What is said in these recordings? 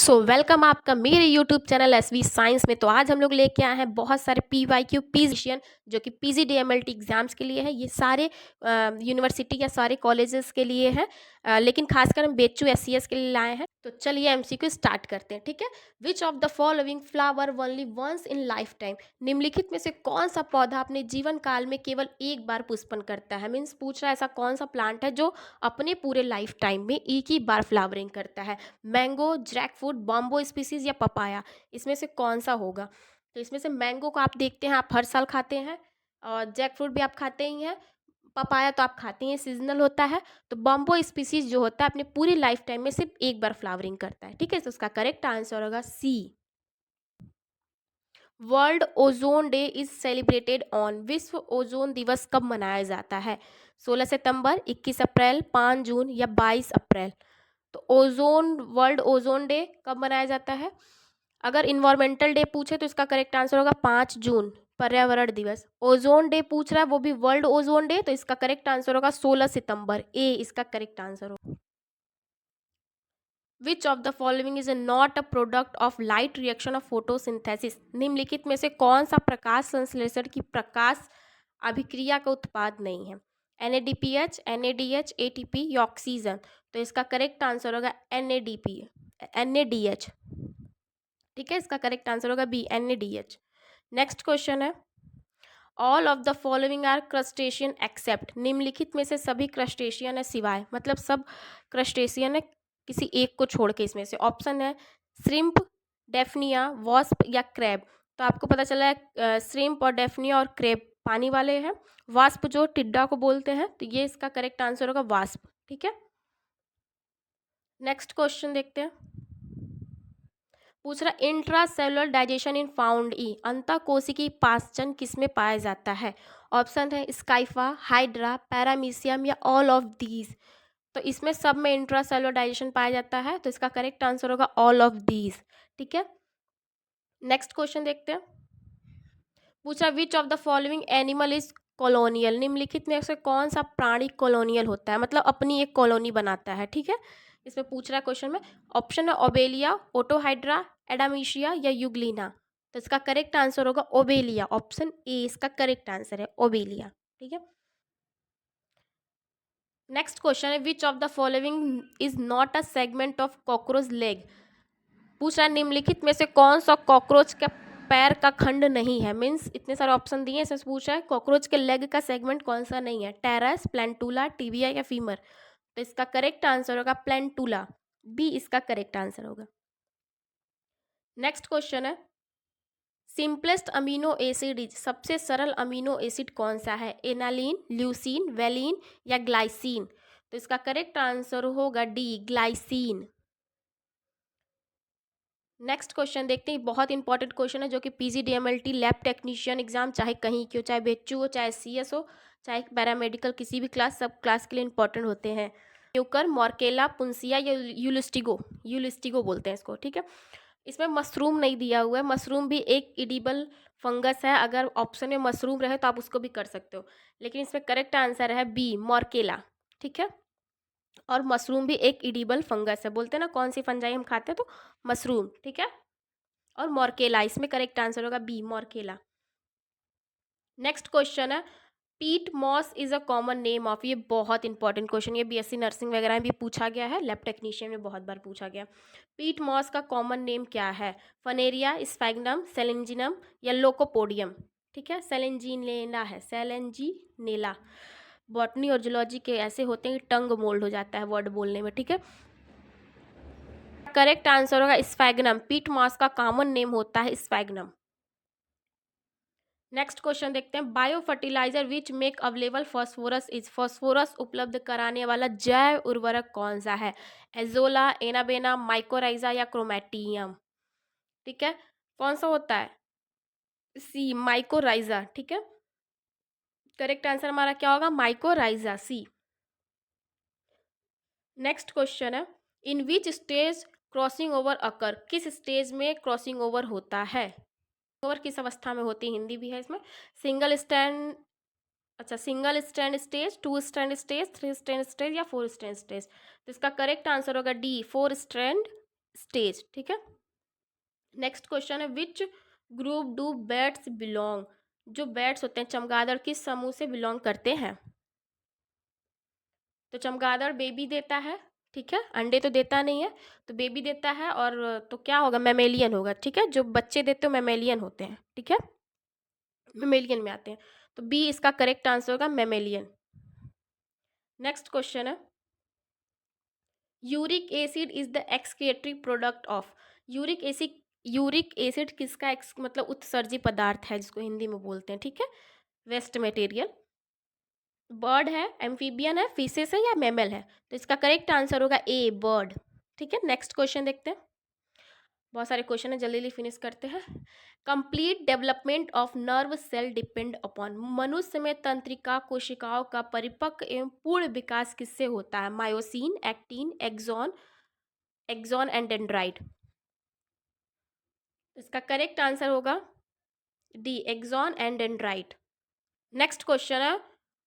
Welcome आपका मेरे YouTube channel SV science में। तो आज हम लोग लेके आए हैं बहुत सारे PYQ पीजिशन जो कि PGDMLT एग्जाम्स के लिए है। ये सारे यूनिवर्सिटी या सारे कॉलेजेस के लिए है, लेकिन खासकर हम बेचू SCS के लिए लाए हैं। तो चलिए MCQ स्टार्ट करते हैं, ठीक है। Which of the following flower only once in life time, निम्नलिखित में से कौन सा पौधा अपने जीवन काल में केवल एक बार पुष्पन करता है। मीन्स पूछ रहा है ऐसा कौन सा प्लांट है जो अपने पूरे लाइफ टाइम में एक ही बार फ्लावरिंग करता है। मैंगो, जैकफ्रूट, बॉम्बो स्पीसीज या पपाया, इसमें से कौन सा होगा। तो इसमें से मैंगो को आप देखते हैं, आप हर साल खाते हैं, और जैकफ्रूट भी आप खाते ही हैं, पपाया तो आप खाते हैं, सीजनल होता है। तो बॉम्बो स्पीसीज जो होता है अपने पूरी लाइफ टाइम में सिर्फ एक बार फ्लावरिंग करता है, ठीक है। तो उसका करेक्ट आंसर होगा C. World ozone day is celebrated on, विश्व ओजोन दिवस कब मनाया जाता है। 16 सितंबर, 21 अप्रैल, 5 जून या 22 अप्रैल। तो वर्ल्ड ओजोन डे कब मनाया जाता है। अगर इन्वायरमेंटल डे पूछे तो इसका करेक्ट आंसर होगा 5 जून, पर्यावरण दिवस। ओजोन डे पूछ रहा है, वो भी वर्ल्ड ओजोन डे, तो इसका करेक्ट आंसर होगा 16 सितंबर, ए इसका करेक्ट आंसर होगा। विच of the following is not a product of light reaction of photosynthesis, निम्नलिखित में से कौन सा प्रकाश संश्लेषण की प्रकाश अभिक्रिया का उत्पाद नहीं है। NADPH, NADH, ATP या ऑक्सीजन। तो इसका करेक्ट आंसर होगा NADH, ठीक है। इसका करेक्ट आंसर होगा बी, NADH। नेक्स्ट क्वेश्चन है, all of the following are crustacean except, निम्नलिखित में से सभी क्रस्टेशियन है सिवाय, मतलब सब क्रस्टेशियन है किसी एक को छोड़ के। इसमें से ऑप्शन है श्रिम्प, डेफनिया, वॉस्प या क्रैब। तो आपको पता चला है श्रिम्प और डेफनिया और क्रैब पानी वाले हैं, वास्प जो टिड्डा को बोलते हैं। तो ये इसका करेक्ट आंसर होगा वास्प, ठीक है। नेक्स्ट क्वेश्चन देखते हैं, पूछ रहा intra cellular digestion in found E, अंतःकोशिकीय पाचन किसमें पाया जाता है। ऑप्शन है स्काइफा, हाइड्रा, पैरामीशियम या ऑल ऑफ दीज। तो इसमें सब में इंट्रा सेलुलर डाइजेशन पाया जाता है, तो इसका करेक्ट आंसर होगा ऑल ऑफ दीज, ठीक है। नेक्स्ट क्वेश्चन देखते हैं, पूछा विच of the following animal is colonial, निम्नलिखित में से कौन सा प्राणी कॉलोनियल होता है, मतलब अपनी एक कॉलोनी बनाता है, ठीक है। इसमें पूछ रहा है क्वेश्चन में, ऑप्शन है ओबेलिया, ओटोहाइड्रा, एडामीशिया या यूग्लिना। तो इसका करेक्ट आंसर होगा ओबेलिया, ऑप्शन ए इसका करेक्ट आंसर है ओबेलिया, ठीक है। नेक्स्ट क्वेश्चन है, which of the following is not a segment of cockroach leg, पूछ रहा है निम्नलिखित में से कौन सा कॉकरोच का पैर का खंड नहीं है। मीन्स इतने सारे ऑप्शन दिए हैं, इसमें पूछ रहा है कॉकरोच के लेग का सेगमेंट कौन सा नहीं है, टेरस, प्लेंटूला, टिबिया या फीमर। तो इसका करेक्ट आंसर होगा प्लेंटूला, बी इसका करेक्ट आंसर होगा। नेक्स्ट क्वेश्चन है, सिंपलेस्ट अमीनो एसिड इज, सबसे सरल अमीनो एसिड कौन सा है, एनालिन, ल्यूसीन, वेलिन या ग्लाइसिन। तो इसका करेक्ट आंसर होगा डी, ग्लाइसिन। नेक्स्ट क्वेश्चन देखते हैं, बहुत इंपॉर्टेंट क्वेश्चन है जो कि PGDMLT लैब टेक्नीशियन एग्जाम, चाहे कहीं की हो, चाहे बेचू हो, चाहे CS हो, चाहे पैरामेडिकल, किसी भी क्लास, सब क्लास के लिए इंपॉर्टेंट होते हैं। न्यूकर, मॉर्केला, पुंसिया या यूलिस्टिगो, यूलिस्टिगो बोलते हैं इसको, ठीक है। इसमें मशरूम नहीं दिया हुआ है, मशरूम भी एक इडिबल फंगस है, अगर ऑप्शन में मशरूम रहे तो आप उसको भी कर सकते हो, लेकिन इसमें करेक्ट आंसर है बी, मॉर्केला, ठीक है। और मशरूम भी एक इडिबल फंगस है, बोलते हैं ना कौन सी फंजाई हम खाते हैं, तो मशरूम, ठीक है। और मॉर्केला, इसमें करेक्ट आंसर होगा बी, मॉर्केला। नेक्स्ट क्वेश्चन है, peat moss is a common name of, ये बहुत इंपॉर्टेंट क्वेश्चन, ये BSc नर्सिंग वगैरह में भी पूछा गया है, लैब टेक्नीशियन में बहुत बार पूछा गया। पीट मॉस का कॉमन नेम क्या है, फनेरिया, स्फैग्नम, सेलेंजिनम या लोकोपोडियम, ठीक है। सेलेंजिनेला है, सेलेंजिनेला। बॉटनी और जूलॉजी के ऐसे होते हैं कि टंग मोल्ड हो जाता है वर्ड बोलने में, ठीक है। करेक्ट आंसर होगा स्फैग्नम, पीट मॉस का कॉमन नेम होता है स्फैग्नम। नेक्स्ट क्वेश्चन देखते हैं, bio fertilizer which make available phosphorus is, phosphorus उपलब्ध कराने वाला जैव उर्वरक कौन सा है, एजोला, एनाबेना, माइकोराइजा या क्रोमैटियम, ठीक है। कौन सा होता है, सी, माइकोराइजा, ठीक है। करेक्ट आंसर हमारा क्या होगा, माइकोराइजा, सी। नेक्स्ट क्वेश्चन है, इन विच स्टेज क्रॉसिंग ओवर अकर, किस स्टेज में क्रॉसिंग ओवर होता है, ओवर किस अवस्था में होती है, हिंदी भी है इसमें। सिंगल स्टैंड, अच्छा, single stand stage, 2 stand stage, 3 stand stage या 4 स्टैंड स्टेज। तो इसका करेक्ट आंसर होगा डी, 4 स्टैंड स्टेज, ठीक है। नेक्स्ट क्वेश्चन है which group do bats belong, जो बैट्स होते हैं चमगादड़ किस समूह से बिलोंग करते हैं? तो चमगादड़ बेबी देता है, ठीक है, अंडे तो देता नहीं है, तो बेबी देता है, और तो क्या होगा, मैमेलियन होगा, ठीक है, जो बच्चे देते हो मैमेलियन होते हैं, ठीक है, मैमेलियन में आते हैं, तो बी इसका करेक्ट आंसर होगा, मैमेलियन। नेक्स्ट क्वेश्चन है uric acid is the excretory product of, uric acid किसका मतलब उत्सर्जी पदार्थ है, जिसको हिंदी में बोलते हैं, ठीक है, वेस्ट मटेरियल। बर्ड है, एम्फीबियन है, फिशेस है या मैमल है, तो इसका करेक्ट आंसर होगा ए, बर्ड, ठीक है। नेक्स्ट क्वेश्चन देखते हैं, बहुत सारे क्वेश्चन है, जल्दी जल्दी फिनिश करते हैं। Complete development of nerve cell depend upon, मनुष्य में तंत्रिका कोशिकाओं का परिपक्व एवं पूर्ण विकास किससे होता है? Myosin, actin, axon and dendrite. इसका करेक्ट आंसर होगा D, axon and dendrite. Next question है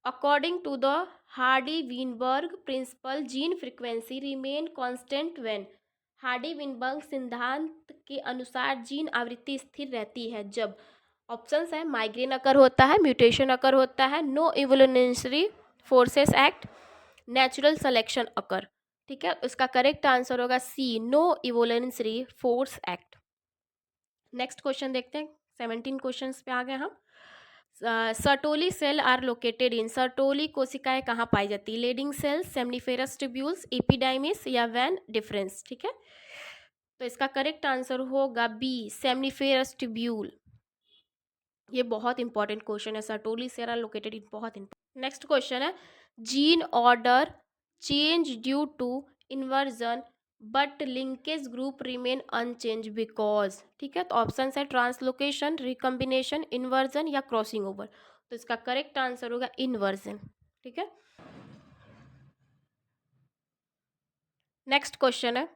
according to the Hardy Weinberg principle gene frequency remain constant when, Hardy Weinberg सिद्धांत के अनुसार जीन आवृत्ति स्थिर रहती है जब, ऑप्शंस है माइग्रेन अकर होता है, म्यूटेशन अकर होता है, no evolutionary forces act, natural selection occur, ठीक है, इसका करेक्ट आंसर होगा C, no evolutionary force act. Next question देखते हैं, 17 क्वेश्चंस पे आ गए हम। Sertoli cell are located in, Sertoli कोशिकाएं कहाँ पाई जाती है? Leydig cells, seminiferous tubules, epididymis या वैन डिफरेंस, ठीक है, तो इसका करेक्ट आंसर होगा बी, सेमनिफेरस ट्यूब्यूल। ये बहुत इंपॉर्टेंट क्वेश्चन है, सर्टोली सेल आर लोकेटेड इन, बहुत इंपॉर्टेंट। नेक्स्ट क्वेश्चन है gene order change due to inversion but linkage group remain unchange because, ठीक है, तो ऑप्शन है ट्रांसलोकेशन, रिकम्बिनेशन, इन्वर्जन या क्रॉसिंग ओवर, तो इसका करेक्ट आंसर होगा इन्वर्जन, ठीक है। नेक्स्ट क्वेश्चन है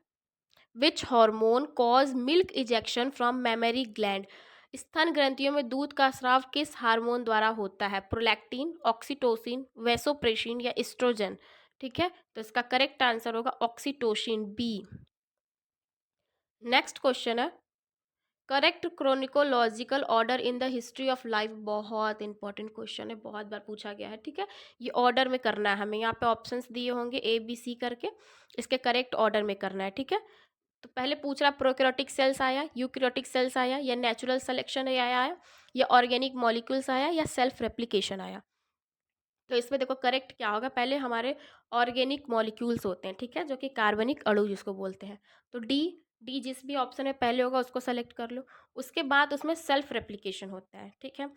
which hormone cause milk ejection from mammary gland, स्तन ग्रंथियों में दूध का स्राव किस हार्मोन द्वारा होता है? प्रोलैक्टिन, ऑक्सीटोसिन, वैसोप्रेसिन या एस्ट्रोजन, ठीक है, तो इसका करेक्ट आंसर होगा ऑक्सीटोसिन, बी। नेक्स्ट क्वेश्चन है correct chronological order in the history of life, बहुत इंपॉर्टेंट क्वेश्चन है, बहुत बार पूछा गया है, ठीक है, ये ऑर्डर में करना है हमें, यहाँ पे ऑप्शंस दिए होंगे ए बी सी करके, इसके करेक्ट ऑर्डर में करना है, ठीक है। तो पहले पूछ रहा प्रोकैरियोटिक सेल्स आया, यूकैरियोटिक सेल्स आया, या नेचुरल सिलेक्शन आया है, या ऑर्गेनिक मॉलिक्यूल्स आया, या सेल्फ रेप्लिकेशन आया, तो इसमें देखो करेक्ट क्या होगा, पहले हमारे ऑर्गेनिक मॉलिक्यूल्स होते हैं, ठीक है, जो कि कार्बनिक अणु जिसको बोलते हैं, तो डी, डी जिस भी ऑप्शन में पहले होगा उसको सेलेक्ट कर लो, उसके बाद उसमें सेल्फ रेप्लिकेशन होता है, ठीक है,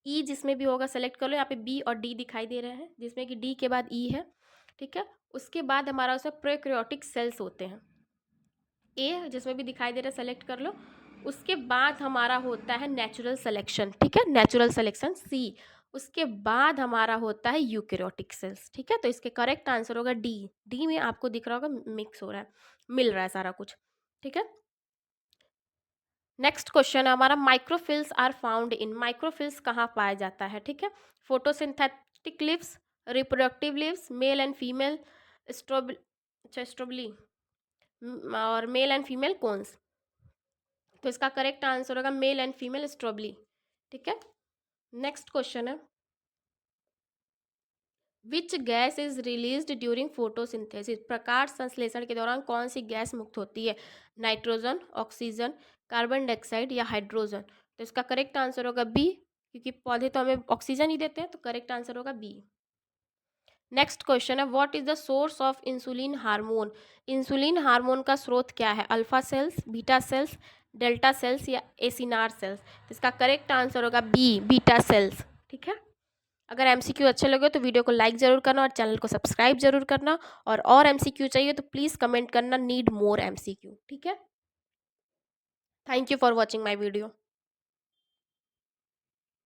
ई जिसमें भी होगा सेलेक्ट कर लो, यहाँ पे बी और डी दिखाई दे रहे हैं, जिसमें कि डी के बाद ई है, ठीक है, उसके बाद हमारा उसमें प्रोकैरियोटिक सेल्स होते हैं, ए जिसमें भी दिखाई दे रहा है सेलेक्ट कर लो, उसके बाद हमारा होता है नेचुरल सिलेक्शन, ठीक है, नेचुरल सिलेक्शन सी, उसके बाद हमारा होता है यूकैरियोटिक सेल्स, ठीक है, तो इसके करेक्ट आंसर होगा डी, डी में आपको दिख रहा होगा मिक्स हो रहा है, मिल रहा है सारा कुछ, ठीक है। नेक्स्ट क्वेश्चन है हमारा microphylls are found in, microphylls कहाँ पाया जाता है, ठीक है, photosynthetic leaves, reproductive leaves, male and female strobili और मेल एंड फीमेल कोन्स, तो इसका करेक्ट आंसर होगा मेल एंड फीमेल स्ट्रोबली, ठीक है। नेक्स्ट क्वेश्चन है which gas is released during photosynthesis, प्रकाश संश्लेषण के दौरान कौन सी गैस मुक्त होती है? नाइट्रोजन, ऑक्सीजन, कार्बन डाइऑक्साइड या हाइड्रोजन, तो इसका करेक्ट आंसर होगा बी, क्योंकि पौधे तो हमें ऑक्सीजन ही देते हैं, तो करेक्ट आंसर होगा बी। नेक्स्ट क्वेश्चन है what is the source of insulin hormone, insulin hormone का स्रोत क्या है? Alpha cells, beta cells, delta sales या एसिनार सेल्स, तो इसका करेक्ट आंसर होगा बी, बीटा सेल्स, ठीक है। अगर एमसीक्यू अच्छे लगे तो वीडियो को लाइक ज़रूर करना और चैनल को सब्सक्राइब जरूर करना, और एमसीक्यू चाहिए तो प्लीज़ कमेंट करना नीड मोर एमसीक्यू, ठीक है। Thank you for watching my video.